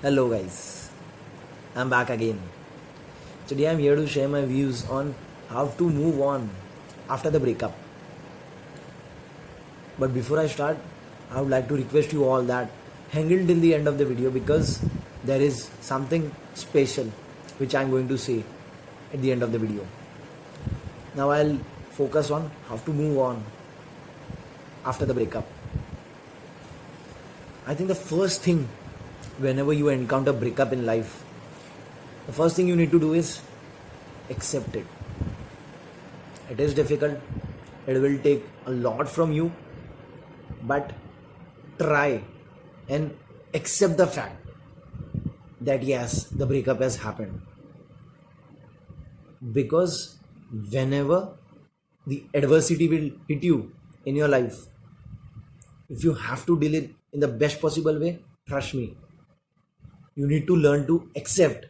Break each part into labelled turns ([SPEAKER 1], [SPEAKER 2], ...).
[SPEAKER 1] Hello guys, I'm back again. Today I'm here to share my views on how to move on after the breakup. But before I start, I would like to request you all that hang in till the end of the video because there is something special which I'm going to say at the end of the video. Now I'll focus on how to move on after the breakup. I think the first thing whenever you encounter breakup in life, the first thing you need to do is accept it. It is difficult, it will take a lot from you, but try and accept the fact that yes, the breakup has happened. Because whenever the adversity will hit you in your life, if you have to deal it in the best possible way, trust me, you need to learn to accept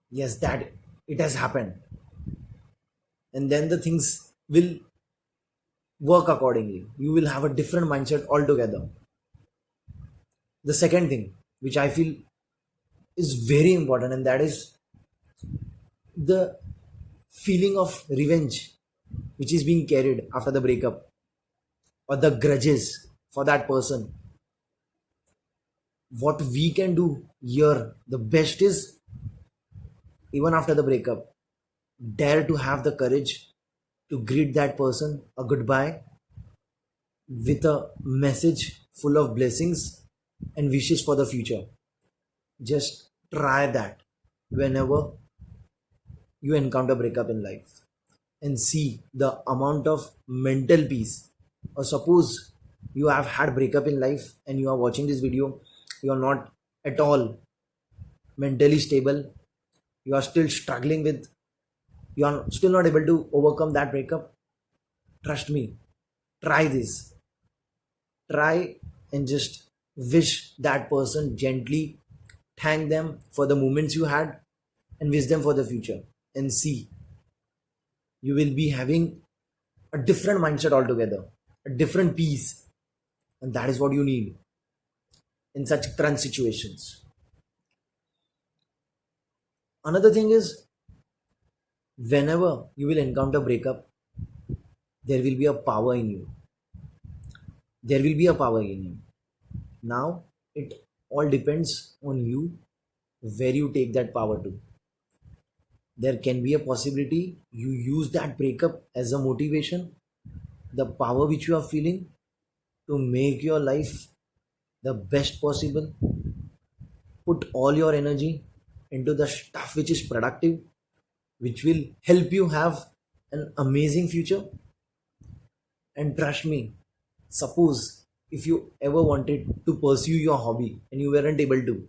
[SPEAKER 1] yes, that it has happened, and then the things will work accordingly. You will have a different mindset altogether. The second thing which I feel is very important, and that is the feeling of revenge which is being carried after the breakup, or the grudges for that person. What we can do here, the best is, even after the breakup, dare to have the courage to greet that person a goodbye with a message full of blessings and wishes for the future. Just try that whenever you encounter breakup in life, and see the amount of mental peace. Or suppose you have had breakup in life and you are watching this video, you are not at all mentally stable, you are still struggling with, you are still not able to overcome that breakup. Trust me, try this. Try and just wish that person gently, thank them for the moments you had, and wish them for the future, and see, you will be having a different mindset altogether, a different peace, and that is what you need in such crunch situations. Another thing is, whenever you will encounter breakup, there will be a power in you. There will be a power in you. Now it all depends on you where you take that power to. There can be a possibility you use that breakup as a motivation, the power which you are feeling, to make your life the best possible. Put all your energy into the stuff which is productive, which will help you have an amazing future. And trust me, suppose if you ever wanted to pursue your hobby and you weren't able to,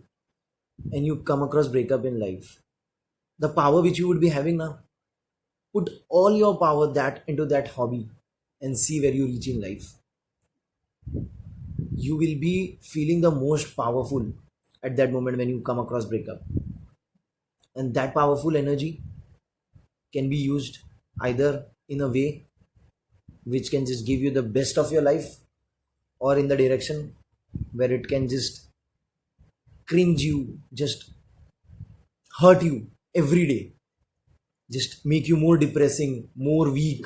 [SPEAKER 1] and you come across breakup in life, the power which you would be having now, put all your power that into that hobby and see where you reach in life. You will be feeling the most powerful at that moment when you come across breakup, and that powerful energy can be used either in a way which can just give you the best of your life, or in the direction where it can just cringe you, just hurt you every day, just make you more depressing, more weak.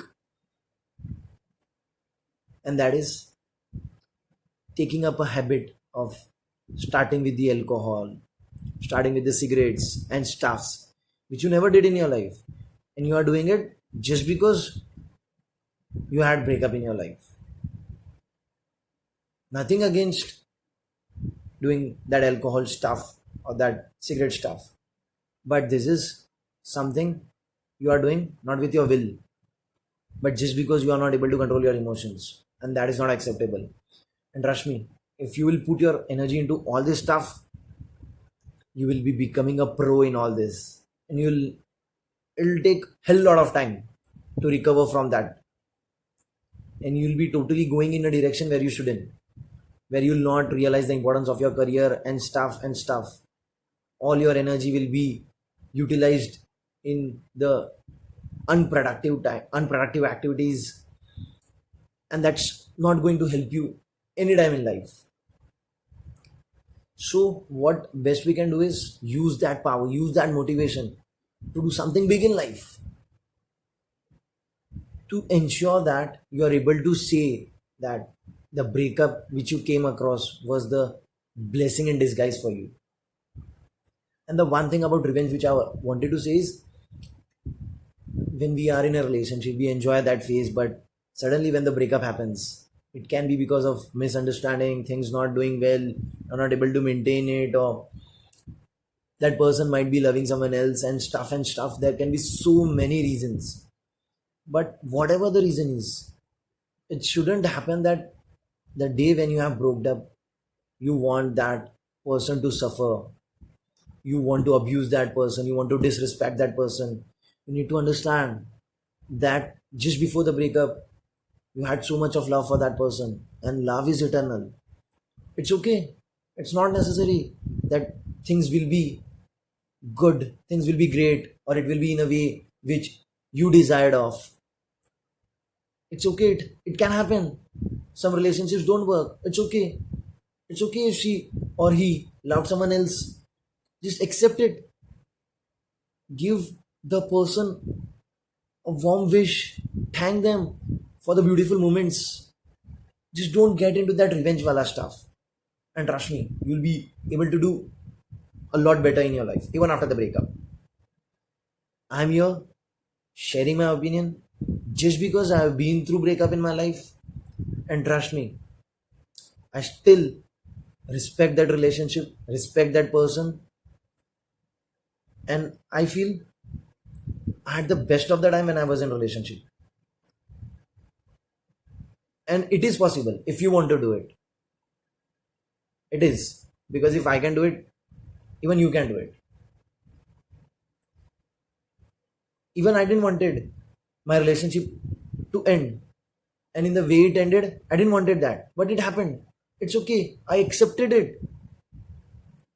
[SPEAKER 1] And that is taking up a habit of starting with the alcohol, starting with the cigarettes and stuffs which you never did in your life, and you are doing it just because you had breakup in your life. Nothing against doing that alcohol stuff or that cigarette stuff, but this is something you are doing not with your will, but just because you are not able to control your emotions, and that is not acceptable. And trust me, if you will put your energy into all this stuff, you will be becoming a pro in all this, and it'll take hell lot of time to recover from that, and you'll be totally going in a direction where you shouldn't, where you'll not realize the importance of your career and stuff. All your energy will be utilized in the unproductive activities, and that's not going to help you anytime in life. So what best we can do is use that power, use that motivation to do something big in life, to ensure that you are able to say that the breakup which you came across was the blessing in disguise for you. And the one thing about revenge which I wanted to say is, when we are in a relationship we enjoy that phase, but suddenly when the breakup happens, it can be because of misunderstanding, things not doing well, you're not able to maintain it, or that person might be loving someone else and stuff. There can be so many reasons, but whatever the reason is, it shouldn't happen that the day when you have broke up, you want that person to suffer, you want to abuse that person, you want to disrespect that person. You need to understand that just before the breakup, you had so much of love for that person, and love is eternal. It's okay. It's not necessary that things will be good, things will be great, or it will be in a way which you desired of. It's okay. It can happen. Some relationships don't work. It's okay. It's okay if she or he loved someone else. Just accept it. Give the person a warm wish. Thank them for the beautiful moments. Just don't get into that revenge wala stuff. And trust me, you'll be able to do a lot better in your life, even after the breakup. I'm here sharing my opinion just because I have been through breakup in my life. And trust me, I still respect that relationship, respect that person, and I feel I had the best of the time when I was in relationship. And it is possible if you want to do it. It is. Because if I can do it, even you can do it. Even I didn't wanted my relationship to end. And in the way it ended, I didn't wanted that. But it happened. It's okay. I accepted it.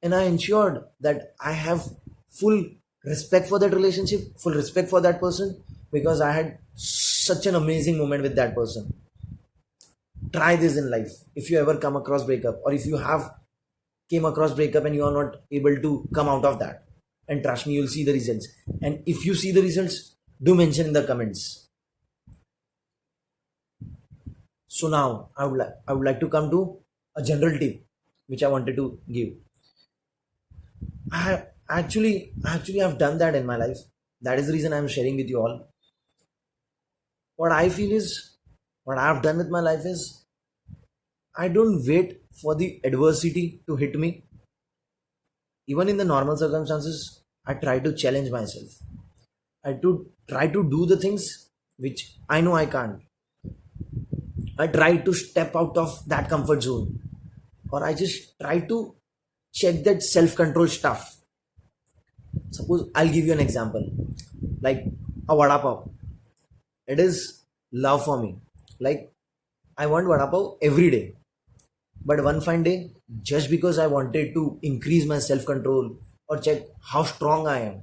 [SPEAKER 1] And I ensured that I have full respect for that relationship, full respect for that person, because I had such an amazing moment with that person. Try this in life. If you ever come across breakup, or if you have came across breakup and you are not able to come out of that, and trust me, you'll see the results. And if you see the results, do mention in the comments. So now I would like to come to a general tip which I wanted to give. I actually have done that in my life. That is the reason I'm sharing with you all. What I feel is, what I've done with my life is, I don't wait for the adversity to hit me. Even in the normal circumstances, I try to challenge myself. I to try to do the things which I know I can't. I try to step out of that comfort zone, or I just try to check that self control stuff. Suppose I'll give you an example, like a vada pav. It is love for me. Like, I want vada pav every day. But one fine day, just because I wanted to increase my self control or check how strong I am,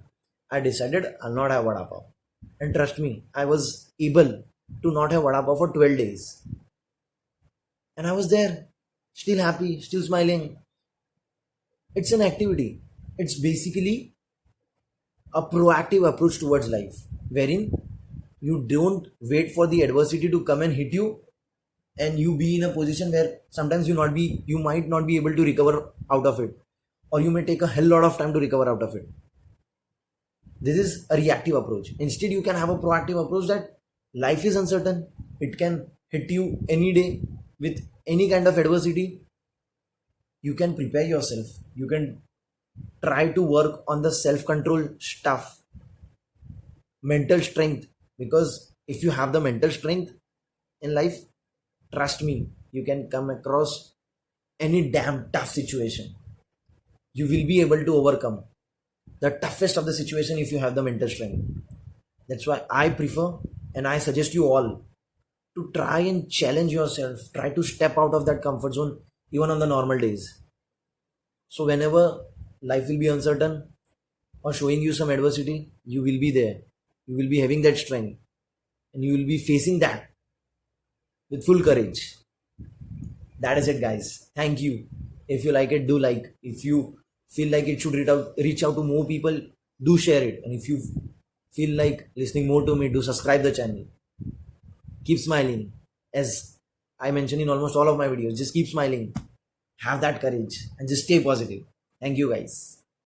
[SPEAKER 1] I decided I'll not have vada pav. And trust me, I was able to not have vada pav for 12 days. And I was there, still happy, still smiling. It's an activity. It's basically a proactive approach towards life, wherein you don't wait for the adversity to come and hit you, and you be in a position where sometimes you might not be able to recover out of it, or you may take a hell lot of time to recover out of it. This is a reactive approach. Instead, you can have a proactive approach that life is uncertain. It can hit you any day with any kind of adversity. You can prepare yourself. You can try to work on the self control stuff, mental strength. Because if you have the mental strength in life, trust me, you can come across any damn tough situation. You will be able to overcome the toughest of the situation if you have the mental strength. That's why I prefer, and I suggest you all to try and challenge yourself, try to step out of that comfort zone even on the normal days. So whenever life will be uncertain or showing you some adversity, you will be there. You will be having that strength, and you will be facing that with full courage. That is it, guys. Thank you. If you like it, do like. If you feel like it should reach out to more people, do share it. And if you feel like listening more to me, do subscribe the channel. Keep smiling. As I mention in almost all of my videos, just keep smiling. Have that courage and just stay positive. Thank you guys.